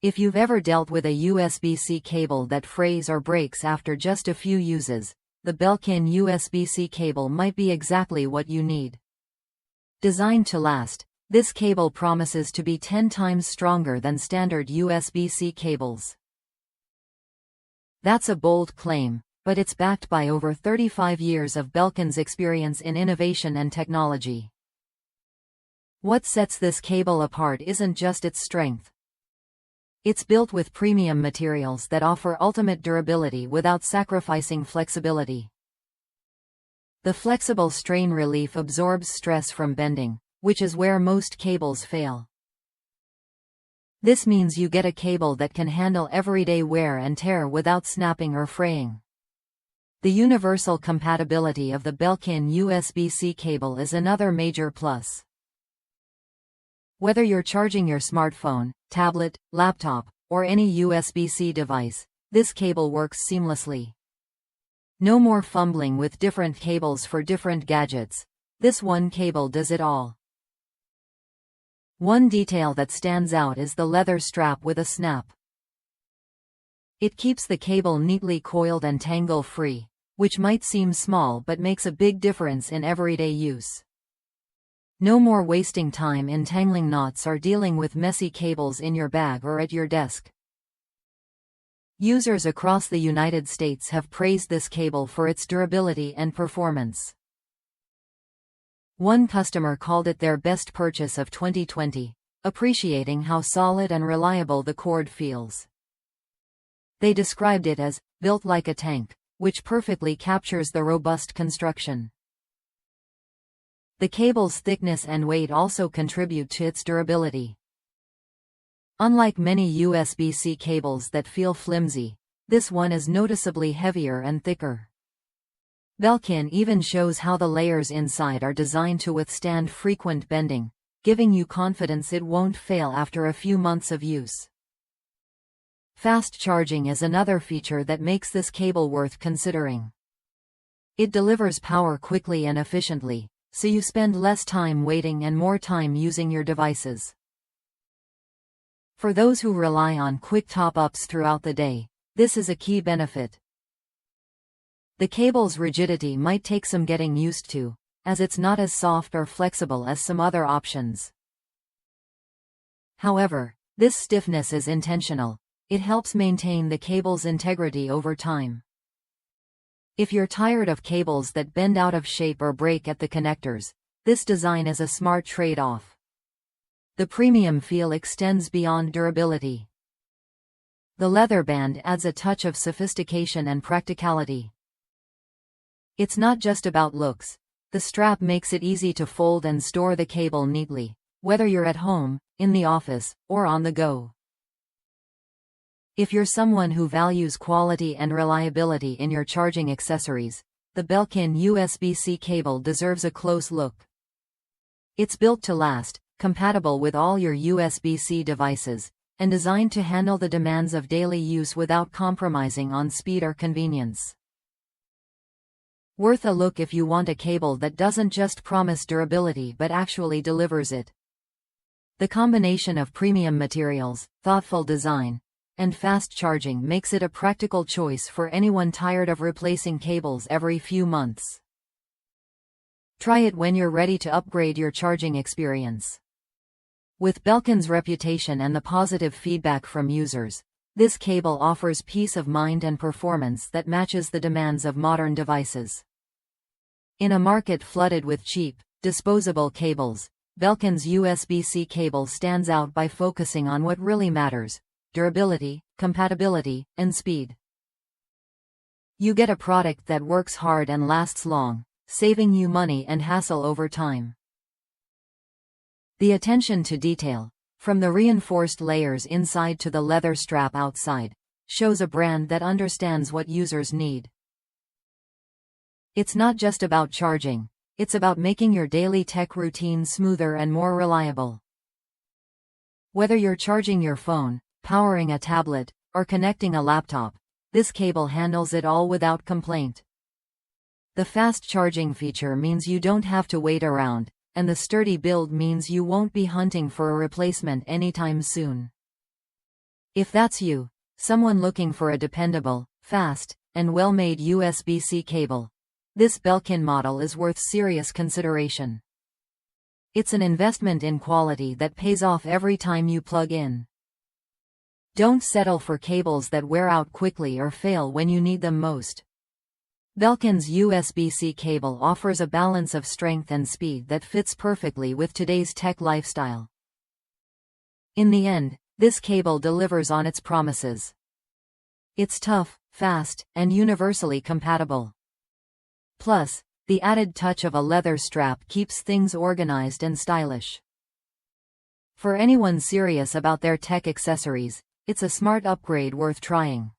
If you've ever dealt with a USB-C cable that frays or breaks after just a few uses, the Belkin USB-C cable might be exactly what you need. Designed to last, this cable promises to be 10 times stronger than standard USB-C cables. That's a bold claim, but it's backed by over 35 years of Belkin's experience in innovation and technology. What sets this cable apart isn't just its strength. It's built with premium materials that offer ultimate durability without sacrificing flexibility. The flexible strain relief absorbs stress from bending, which is where most cables fail. This means you get a cable that can handle everyday wear and tear without snapping or fraying. The universal compatibility of the Belkin USB-C cable is another major plus. Whether you're charging your smartphone, tablet, laptop, or any USB-C device, this cable works seamlessly. No more fumbling with different cables for different gadgets. This one cable does it all. One detail that stands out is the leather strap with a snap. It keeps the cable neatly coiled and tangle-free, which might seem small but makes a big difference in everyday use. No more wasting time entangling knots or dealing with messy cables in your bag or at your desk. Users across the United States have praised this cable for its durability and performance. One customer called it their best purchase of 2020, appreciating how solid and reliable the cord feels. They described it as built like a tank, which perfectly captures the robust construction. The cable's thickness and weight also contribute to its durability. Unlike many USB-C cables that feel flimsy, this one is noticeably heavier and thicker. Belkin even shows how the layers inside are designed to withstand frequent bending, giving you confidence it won't fail after a few months of use. Fast charging is another feature that makes this cable worth considering. It delivers power quickly and efficiently, so you spend less time waiting and more time using your devices. For those who rely on quick top-ups throughout the day, this is a key benefit. The cable's rigidity might take some getting used to, as it's not as soft or flexible as some other options. However, this stiffness is intentional. It helps maintain the cable's integrity over time. If you're tired of cables that bend out of shape or break at the connectors, this design is a smart trade-off. The premium feel extends beyond durability. The leather band adds a touch of sophistication and practicality. It's not just about looks. The strap makes it easy to fold and store the cable neatly, whether you're at home, in the office, or on the go. If you're someone who values quality and reliability in your charging accessories, the Belkin USB-C cable deserves a close look. It's built to last, compatible with all your USB-C devices, and designed to handle the demands of daily use without compromising on speed or convenience. Worth a look if you want a cable that doesn't just promise durability but actually delivers it. The combination of premium materials, thoughtful design, and fast charging makes it a practical choice for anyone tired of replacing cables every few months. Try it when you're ready to upgrade your charging experience. With Belkin's reputation and the positive feedback from users, this cable offers peace of mind and performance that matches the demands of modern devices. In a market flooded with cheap, disposable cables, Belkin's USB-C cable stands out by focusing on what really matters: durability, compatibility, and speed. You get a product that works hard and lasts long, saving you money and hassle over time. The attention to detail, from the reinforced layers inside to the leather strap outside, shows a brand that understands what users need. It's not just about charging, it's about making your daily tech routine smoother and more reliable. Whether you're charging your phone, powering a tablet, or connecting a laptop, this cable handles it all without complaint. The fast charging feature means you don't have to wait around, and the sturdy build means you won't be hunting for a replacement anytime soon. If that's you, someone looking for a dependable, fast, and well-made USB-C cable, this Belkin model is worth serious consideration. It's an investment in quality that pays off every time you plug in. Don't settle for cables that wear out quickly or fail when you need them most. Belkin's USB-C cable offers a balance of strength and speed that fits perfectly with today's tech lifestyle. In the end, this cable delivers on its promises. It's tough, fast, and universally compatible. Plus, the added touch of a leather strap keeps things organized and stylish. For anyone serious about their tech accessories, it's a smart upgrade worth trying.